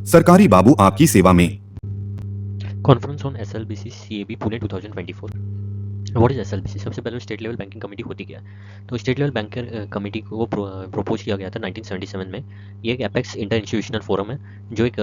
सरकारी बाबू आपकी सेवा में। Conference on SLBC CAB Pune 2024। What is SLBC? सबसे पहले स्टेट लेवल बैंकिंग कमेटी होती क्या है? तो स्टेट लेवल बैंकर कमेटी को प्रपोज किया गया था 1977 में। ये एक एपेक्स इंटर इंस्टीट्यूशनल फोरम है जो एक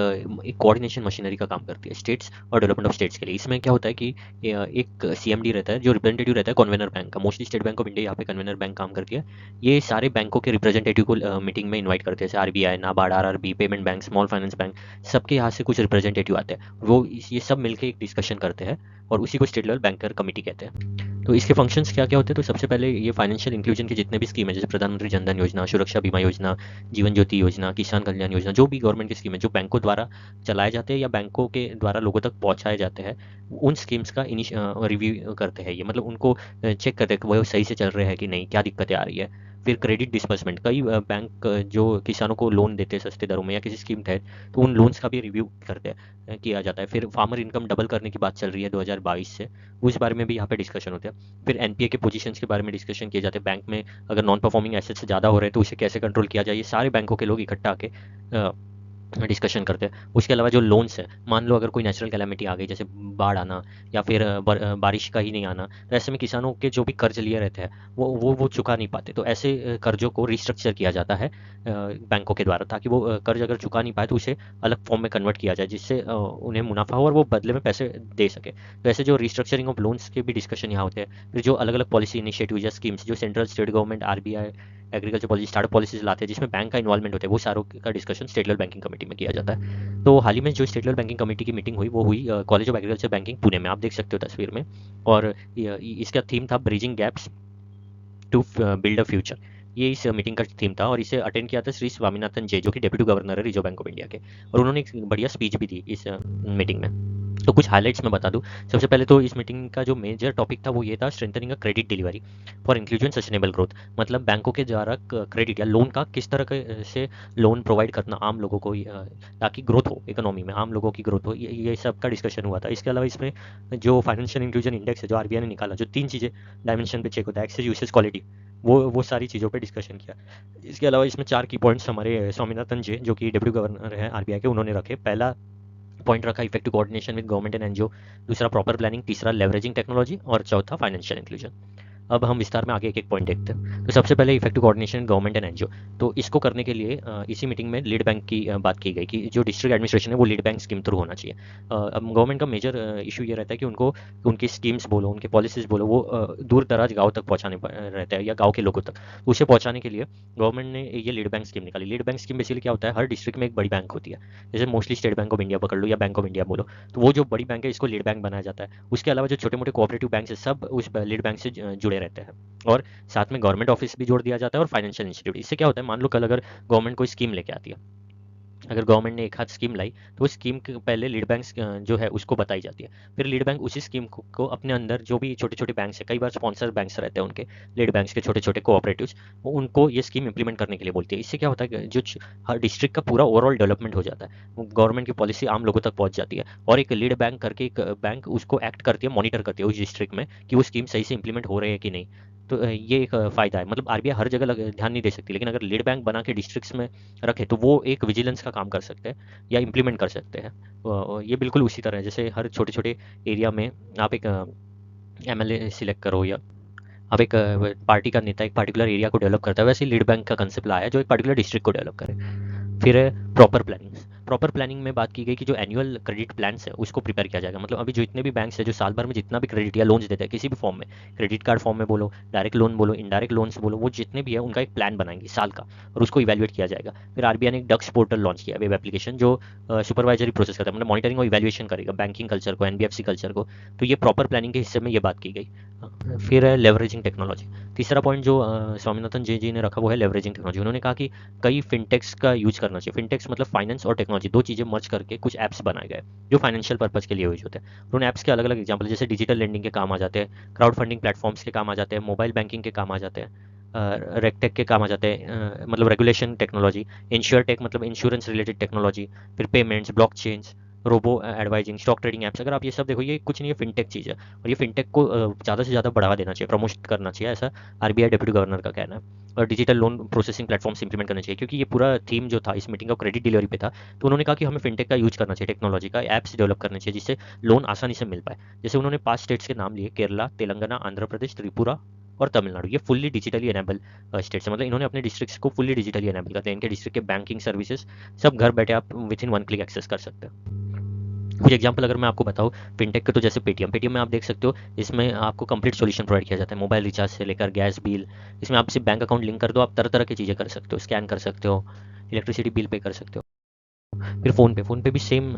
कोऑर्डिनेशन मशीनरी का काम करती है स्टेट्स और डेवलपमेंट ऑफ स्टेट्स के लिए। इसमें क्या होता है कि एक सीएमडी रहता है जो रिप्रेजेंटेटिव रहता है कन्वेनर बैंक का। Mostly state bank of India यहाँ पे कन्वेनर बैंक काम करती है। ये सारे बैंकों के रिप्रेजेंटेटिव को मीटिंग में इन्वाइट करते हैं, जैसे RBI, NABARD, RRB, payment bank, small finance bank, सबके यहाँ से कुछ रिप्रेजेंटेटिव आते हैं। ये सब मिलकर एक डिस्कशन करते हैं और उसी को स्टेट लेवल बैंकर कमेटी कहते हैं। तो इसके फंक्शंस क्या क्या होते हैं? तो सबसे पहले ये फाइनेंशियल इंक्लूजन की जितने भी स्कीम है, जैसे प्रधानमंत्री जनधन योजना, सुरक्षा बीमा योजना, जीवन ज्योति योजना, किसान कल्याण योजना, जो भी गवर्नमेंट की स्कीम है जो बैंकों द्वारा चलाए जाते हैं या बैंकों के द्वारा लोगों तक पहुंचाए जाते हैं, उन स्कीम्स का रिव्यू करते हैं। ये मतलब उनको चेक करते हैं कि वो सही से चल रहे हैं कि नहीं, क्या दिक्कतें आ रही है। फिर क्रेडिट डिस्बर्समेंट, कई बैंक जो किसानों को लोन देते हैं सस्ते दरों में या किसी स्कीम तहत, तो उन लोन्स का भी रिव्यू करते हैं, किया जाता है। फिर फार्मर इनकम डबल करने की बात चल रही है 2022 से, उस बारे में भी यहाँ पे डिस्कशन होते हैं। फिर एनपीए के पोजीशंस के बारे में डिस्कशन किए जाते हैं। बैंक में अगर नॉन परफॉर्मिंग एसेट्स से ज़्यादा हो रहे हैं तो उसे कैसे कंट्रोल किया जाए, ये सारे बैंकों के लोग इकट्ठा आके डिस्कशन करते हैं। उसके अलावा जो लोन्स है, मान लो अगर कोई नेचुरल कैलेमिटी आ गई, जैसे बाढ़ आना या फिर बारिश का ही नहीं आना, तो ऐसे में किसानों के जो भी कर्ज लिए रहते हैं वो चुका नहीं पाते। तो ऐसे कर्जों को रिस्ट्रक्चर किया जाता है बैंकों के द्वारा, ताकि वो कर्ज अगर चुका नहीं पाए तो उसे अलग फॉर्म में कन्वर्ट किया जाए, जिससे उन्हें मुनाफा हो और वो बदले में पैसे दे सके। तो ऐसे जो रिस्ट्रक्चरिंग ऑफ लोन्स के भी डिस्कशन यहाँ होते हैं। फिर जो अलग अलग पॉलिसी इनिशिएटिव या स्कीम्स जो central state government, RBI, agriculture policy, startup policies लाते हैं जिसमें बैंक का इन्वॉल्वमेंट होता है, वो सारों का discussion state level banking committee में किया जाता है। तो हाल ही में जो स्टेट लेवल बैंकिंग कमेटी की मीटिंग हुई वो हुई college of agriculture banking Pune में, आप देख सकते हो तस्वीर में। और इसका थीम था bridging gaps to build a future. ये इस मीटिंग का थीम था और इसे अटेंड किया था श्री स्वामीनाथन जे, जो कि डेप्यूटी गवर्नर है रिजर्व बैंक ऑफ इंडिया के, और उन्होंने एक बढ़िया स्पीच भी दी इस मीटिंग में। तो कुछ हाइलाइट्स मैं बता दूं। सबसे पहले तो इस मीटिंग का जो मेजर टॉपिक था वो ये था, strengthening a credit delivery for inclusion sustainable growth. मतलब बैंकों के द्वारा क्रेडिट या लोन का किस तरह से लोन प्रोवाइड करना आम लोगों को, ताकि ग्रोथ हो इकोनॉमी में, आम लोगों की ग्रोथ हो, ये सब का डिस्कशन हुआ था। इसके अलावा इसमें जो फाइनेंशियल इंक्लूजन इंडेक्स है जो आरबीआई ने निकाला, जो 3 चीज़ें डायमेंशन पे चेक होता है, एक्सेस, यूसेज, क्वालिटी, वो सारी चीज़ों पे डिस्कशन किया। इसके अलावा इसमें 4 की पॉइंट्स हमारे स्वामीनाथन जी, जो कि डेप्यूटी गवर्नर हैं आरबीआई के, उन्होंने रखे। पहला पॉइंट रखा effective coordination with government and NGO, दूसरा प्रॉपर प्लानिंग, तीसरा लेवरेजिंग टेक्नोलॉजी और चौथा फाइनेंशियल इंक्लूजन। अब हम विस्तार में आगे एक एक पॉइंट देखते हैं। तो सबसे पहले effective coordination government and NGO. तो इसको करने के लिए इसी मीटिंग में लीड बैंक की बात की गई कि जो डिस्ट्रिक्ट एडमिनिस्ट्रेशन है वो लीड बैंक स्कीम थ्रू होना चाहिए। अब गवर्नमेंट का मेजर इशू ये रहता है कि उनको उनकी स्कीम्स बोलो, उनके पॉलिसीज बोलो, वो दूर दराज गाँव तक पहुँचाने रहता है या गाँव के लोगों तक। तो उसे पहुँचाने के लिए गवर्नमेंट ने ये लीड बैंक स्कीम निकाली। लीड बैंक स्कीम बेसिकली क्या होता है, हर डिस्ट्रिक्ट में एक बड़ी बैंक होती है, जैसे mostly state bank of India पकड़ लो या बैंक ऑफ इंडिया बोलो, तो वो जो बड़ी बैंक है इसको लीड बैंक बनाया जाता है। उसके अलावा जो छोटे मोटे कोऑपरेटिव बैंक है सब उस लीड बैंक से जुड़े रहते हैं। और साथ में गवर्नमेंट ऑफिस भी जोड़ दिया जाता है और फाइनेंशियल इंस्टीट्यूट। इससे क्या होता है, मान लो कल अगर गवर्नमेंट कोई स्कीम लेके आती है, अगर गवर्नमेंट ने एक हाथ स्कीम लाई तो उस स्कीम के पहले लीड बैंक जो है उसको बताई जाती है। फिर लीड बैंक उसी स्कीम को अपने अंदर जो भी छोटे छोटे बैंक्स है, कई बार स्पॉन्सर बैंक्स रहते हैं उनके, लीड बैंक्स के छोटे छोटे कोऑपरेटिव्स, वो उनको ये स्कीम इंप्लीमेंट करने के लिए बोलती है। इससे क्या होता है कि जो हर डिस्ट्रिक्ट का पूरा ओवरऑल डेवलपमेंट हो जाता है, गवर्नमेंट की पॉलिसी आम लोगों तक पहुंच जाती है और एक लीड बैंक करके एक बैंक उसको एक्ट करती है, मॉनिटर करती है उस डिस्ट्रिक्ट में कि वो स्कीम सही से इंप्लीमेंट हो रही है कि नहीं। तो ये एक फ़ायदा है। मतलब आरबीआई हर जगह ध्यान नहीं दे सकती, लेकिन अगर लीड बैंक बना के डिस्ट्रिक्ट्स में रखे तो वो एक विजिलेंस का काम कर सकते हैं या इम्प्लीमेंट कर सकते हैं। ये बिल्कुल उसी तरह है जैसे हर छोटे छोटे एरिया में आप एक एमएलए सिलेक्ट करो या अब एक पार्टी का नेता एक पर्टिकुलर एरिया को डेवलप करता है, वैसे लीड बैंक का कंसेप्ट लाया है जो एक पर्टिकुलर डिस्ट्रिक्ट को डेवलप करे। फिर है प्रॉपर प्लानिंग। प्रॉपर प्लानिंग में बात की गई कि जो एनुअल क्रेडिट प्लान्स है उसको प्रिपेयर किया जाएगा। मतलब अभी जो इतने भी बैंक्स है जो साल भर में जितना भी क्रेडिट या लोन्स देते हैं किसी भी फॉर्म में, क्रेडिट कार्ड फॉर्म में बोलो, डायरेक्ट लोन बोलो, इनडायरेक्ट लोन्स बोलो, वो जितने भी है उनका एक प्लान बनाएंगे साल का और उसको इवैल्यूएट किया जाएगा। फिर आरबीआई ने एक डक्स पोर्टल लॉन्च किया, वेब एप्लीकेशन, जो सुपरवाइजरी प्रोसेस करता है, मतलब मॉनिटरिंग और इवैल्यूएशन करेगा बैंकिंग कल्चर को, एनबीएफसी कल्चर को। तो ये प्रॉपर प्लानिंग के हिस्से में ये बात की गई। फिर है लेवरेजिंग टेक्नोलॉजी। तीसरा पॉइंट जो स्वामीनाथन जी ने रखा वो है लेवरेजिंग टेक्नोलॉजी। उन्होंने कहा कि कई फिनटेक्स का यूज करना चाहिए। फिनटेक्स मतलब फाइनेंस और टेक्नोलॉजी, दो चीज़ें मर्ज करके कुछ ऐप्स बनाए गए जो फाइनेंशियल पर्पज के लिए यूज होते हैं। उन्होंने ऐप्स के अलग अलग एग्जाम्पल, जैसे डिजिटल लेंडिंग के काम आ जाते हैं, क्राउड फंडिंग प्लेटफॉर्म्स के काम आ जाते हैं, मोबाइल बैंकिंग के काम आ जाते हैं, रेगटेक के काम आ जाते हैं, मतलब रेगुलेशन टेक्नोलॉजी, इंश्योर टेक मतलब इंश्योरेंस रिलेटेड टेक्नोलॉजी, फिर payments, blockchains, robo advising, stock trading apps, अगर आप ये सब देखो ये कुछ नहीं है, फिनटेक चीज़ है और ये फिनटेक को ज़्यादा से ज़्यादा बढ़ावा देना चाहिए, प्रमोट करना चाहिए, ऐसा आरबीआई डिप्टी गवर्नर का कहना है। और digital loan processing platforms implement करना चाहिए, क्योंकि ये पूरा थीम जो था इस मीटिंग का क्रेडिट डिलीवरी पे था। तो उन्होंने कहा कि हमें फिनटेक का यूज करना चाहिए, टेक्नोलॉजी का ऐप्स डेवलप करना चाहिए जिससे लोन आसानी से मिल पाए। जैसे उन्होंने 5 स्टेट्स के नाम लिए, केरला, तेलंगाना, आंध्र प्रदेश, त्रिपुरा और तमिलनाडु। ये फुल्ली डिजिटली एनेबल स्टेट्स है, मतलब इन्होंने अपने डिस्ट्रिक्ट्स को फुल्ली डिजिटली एनेबल कर दिया। इनके डिस्ट्रिक्ट के बैंकिंग सर्विसेज सब घर बैठे आप विद इन 1 क्लिक एक्सेस कर सकते हैं। कुछ एग्जांपल अगर मैं आपको बताऊं फिनटेक के, तो जैसे पेटीएम में आप देख सकते हो, इसमें आपको कंप्लीट सॉल्यूशन प्रोवाइड किया जाता है, मोबाइल रिचार्ज से लेकर गैस बिल। इसमें आप सिर्फ बैंक अकाउंट लिंक कर दो, आप तरह तरह की चीज़ें कर सकते हो, स्कैन कर सकते हो, इलेक्ट्रिसिटी बिल पे कर सकते हो। फिर फ़ोन पे भी सेम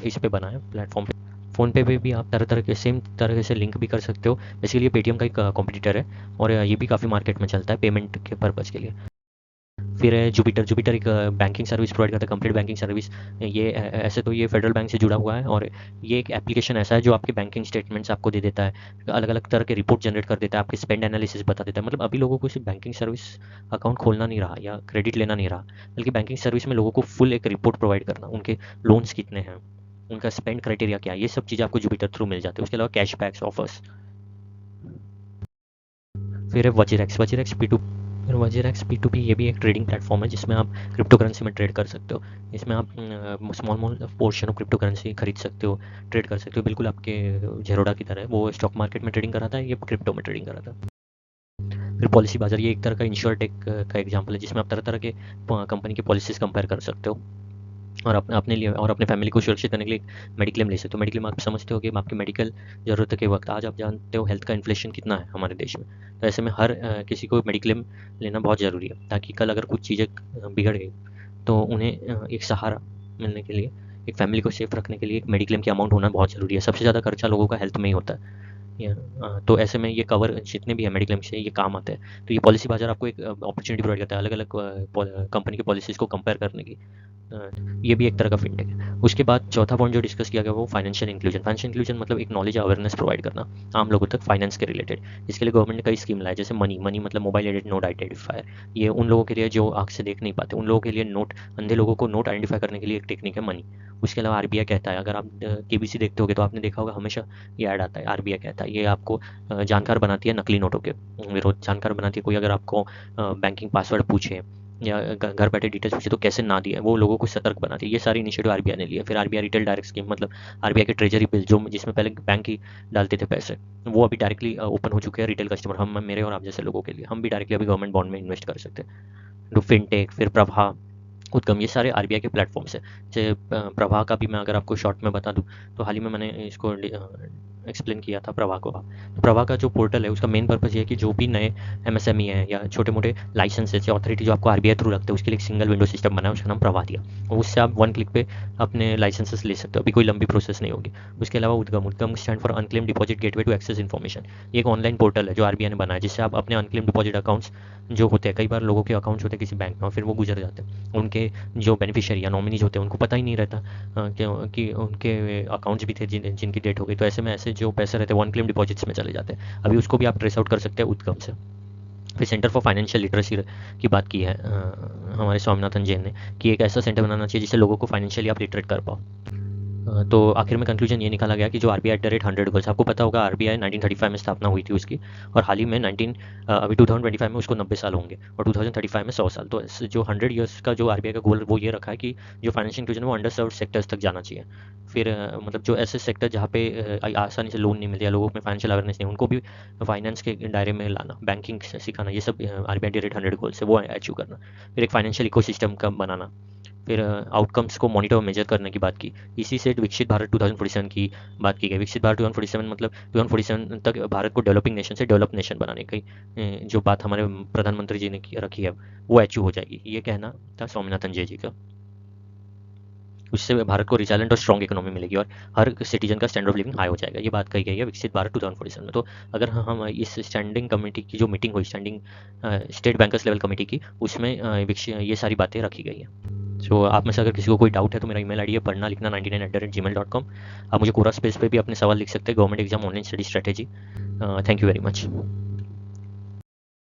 इस पे बना है प्लेटफॉर्म पे। फ़ोन पे भी आप तरह तरह के सेम तरह से लिंक भी कर सकते हो। बेसिकली ये पेटीएम का एक कॉम्पिटिटर है और ये भी काफ़ी मार्केट में चलता है पेमेंट के पर्पज़ के लिए। फिर है जुपिटर एक बैंकिंग सर्विस प्रोवाइड करता है, कंप्लीट बैंकिंग सर्विस। ये ऐसे तो ये फेडरल बैंक से जुड़ा हुआ है और ये एक एप्लीकेशन ऐसा है जो आपके बैंकिंग स्टेटमेंट्स आपको दे देता है, अलग अलग तरह के रिपोर्ट जनरेट कर देता है, आपके स्पेंड एनालिसिस बता देता है। मतलब अभी लोगों को सिर्फ बैंकिंग सर्विस अकाउंट खोलना नहीं रहा या क्रेडिट लेना नहीं रहा, बल्कि बैंकिंग सर्विस में लोगों को फुल एक रिपोर्ट प्रोवाइड करना, उनके लोन्स कितने हैं, उनका स्पेंड क्राइटेरिया क्या है, ये सब चीज़ें आपको जुपिटर थ्रू मिल जाती है। उसके अलावा कैशबैक्स ऑफर्स। फिर है वजीरेक्स पी टू फिर वजीरेक्स P2P, ये भी एक ट्रेडिंग प्लेटफॉर्म है जिसमें आप क्रिप्टो करेंसी में ट्रेड कर सकते हो। इसमें आप small portion of crypto currency खरीद सकते हो, ट्रेड कर सकते हो, बिल्कुल आपके जेरोडा की तरह। वो स्टॉक मार्केट में ट्रेडिंग कराता है, ये क्रिप्टो में ट्रेडिंग कराता है। फिर पॉलिसी बाजार, ये एक तरह का इंश्योरटेक का एग्जाम्पल है जिसमें आप तरह तरह के कंपनी की पॉलिसीज कंपेयर कर सकते हो और अपने लिए और अपने फैमिली को सुरक्षित करने के लिए मेडिक्लेम ले सकते हो। मेडिक्लेम आप समझते हो कि आपकी मेडिकल ज़रूरत के वक्त, आज आप जानते हो हेल्थ का इन्फ्लेशन कितना है हमारे देश में, तो ऐसे में हर किसी को मेडिक्लेम लेना बहुत ज़रूरी है, ताकि कल अगर कुछ चीज़ें बिगड़ गई तो उन्हें एक सहारा मिलने के लिए, एक फैमिली को सेफ रखने के लिए एक मेडिक्लेम की अमाउंट होना बहुत ज़रूरी है। सबसे ज़्यादा खर्चा लोगों का हेल्थ में ही होता है। तो ऐसे में ये कवर जितने भी है मेडिक्लेम से ये काम आते हैं। तो ये पॉलिसी बाजार आपको एक अपॉर्चुनिटी प्रोवाइड करता है अलग अलग कंपनी की पॉलिसीज़ को कंपेयर करने की। अ, ये भी एक तरह का फिनटेक है। उसके बाद चौथा पॉइंट जो डिस्कस किया गया वो फाइनेंशियल इंक्लूजन मतलब एक नॉलेज अवेयरनेस प्रोवाइड करना आम लोगों तक फाइनेंस के रिलेटेड। इसके लिए गवर्नमेंट ने कई स्कीम लाए, जैसे मनी मतलब मोबाइल एडेड नोट आइडेंटिफायर। ये उन लोगों के लिए जो आँख से देख नहीं पाते, उन लोगों के लिए नोट, अंधे लोगों को नोट आइडेंटिफाई करने के लिए एक टेक्निक है मनी। उसके अलावा आरबीआई कहता है, अगर आप केबीसी देखते होगे तो आपने देखा होगा हमेशा ये ऐड आता है, आरबीआई कहता है। ये आपको जानकार बनाती है नकली नोटों के विरोध, जानकार बनाती है। कोई अगर आपको बैंकिंग पासवर्ड पूछे या घर बैठे डिटेल्स पूछे तो कैसे ना दिए, वो लोगों को सतर्क बनाती है। ये सारी इनिशिएटिव आरबीआई ने लिया। फिर आरबीआई रिटेल डायरेक्ट स्कीम, मतलब आरबीआई के ट्रेजरी बिल जो जिसमें पहले बैंक ही डालते थे पैसे, वो अभी डायरेक्टली ओपन हो चुके हैं रिटेल कस्टमर, हम मेरे और आप जैसे लोगों के लिए। हम भी डायरेक्टली अभी गवर्नमेंट बॉन्ड में इन्वेस्ट कर सकते हैं। तो फिनटेक, फिर प्रभा, उद्गम, ये सारे आरबीआई के प्लेटफॉर्म्स हैं। जैसे प्रभा का भी मैं अगर आपको शॉर्ट में बता दूं, तो हाल ही में मैंने इसको एक्सप्लेन किया था प्रभा को। तो प्रभा का जो पोर्टल है उसका मेन पर्पज़ ये है कि जो भी नए एमएसएमई है या छोटे मोटे लाइसेंसेस या अथॉरिटी जो आपको आरबीआई थ्रू रखते हैं, उसके लिए एक सिंगल विंडो सिस्टम बना है, उसका नाम प्रभा दिया, और उससे आप 1 क्लिक पे अपने लाइसेंसेस ले सकते हो। अभी कोई लंबी प्रोसेस नहीं होगी। उसके अलावा Udgam stand for unclaim deposit gateway to access information. ये एक ऑनलाइन पोर्टल है जो आरबीआई ने बनाया, जिससे आप अपने अनक्लेम डिपॉजिट अकाउंट्स जो होते हैं, कई बार लोगों के अकाउंट्स होते हैं किसी बैंक में और फिर वो गुजर जाते हैं, उनके जो बेनिफिशियरी या नॉमिनीज होते हैं उनको पता ही नहीं रहता कि उनके अकाउंट्स भी थे जिनकी डेट हो गई। तो ऐसे में ऐसे जो पैसे रहते हैं वन क्लेम डिपॉजिट्स में चले जाते हैं। अभी उसको भी आप ट्रेस आउट कर सकते हैं उद्गम से। फिर सेंटर फॉर फाइनेंशियल लिटरेसी की बात की है हमारे स्वामीनाथन जैन ने, कि एक ऐसा सेंटर बनाना चाहिए जिससे लोगों को फाइनेंशियली आप लिटरेट कर पाओ। तो आखिर में कंक्लूजन ये निकाला गया कि जो आरबीआई @100 गोल्स, आपको पता होगा आरबीआई 1935 में स्थापना हुई थी उसकी, और हाल ही में अभी 2025 में उसको 90 साल होंगे और 2035 में 100 साल। तो जो 100 ईयर्स का जो आरबीआई का गोल वो ये रखा है कि जो फाइनेंशियल इंक्लूजन वो अंडर सर्व्ड सेक्टर्स तक जाना चाहिए। फिर मतलब जो ऐसे सेक्टर जहाँ पे आसानी से लोन नहीं मिलते या लोगों में फाइनेंशियल अवेयरनेस नहीं, उनको भी फाइनेंस के दायरे में लाना, बैंकिंग सिखाना, ये सब आरबीआई @100 गोल्स है वो अचीव करना। फिर एक फाइनेंशियल इकोसिस्टम का बनाना। फिर आउटकम्स को मॉनिटर और मेजर करने की बात की। इसी से विकसित भारत 2047 की बात की गई। विकसित भारत 2047 मतलब 2047 तक भारत को डेवलपिंग नेशन से डेवलप नेशन बनाने की जो बात हमारे प्रधानमंत्री जी ने रखी है वो अचीव हो जाएगी, ये कहना था स्वामीनाथन जी का। उससे भारत को रिजाइलेंट और स्ट्रॉन्ग इकोनॉमी मिलेगी और हर सिटीजन का स्टैंडर्ड ऑफ लिविंग हाई हो जाएगा, ये बात कही गई है विकसित भारत 2047 में। तो अगर हम इस स्टैंडिंग कमेटी की जो मीटिंग हुई, standing state bankers level committee की, उसमें ये सारी बातें रखी गई हैं। सो आप में से अगर किसी को कोई डाउट है तो मेरा ईमेल आईडी है पढ़ना लिखना 99@gmail.com। आप मुझे कोरा स्पेस पे भी अपने सवाल लिख सकते हैं, government exam online study strategy. Thank you very much.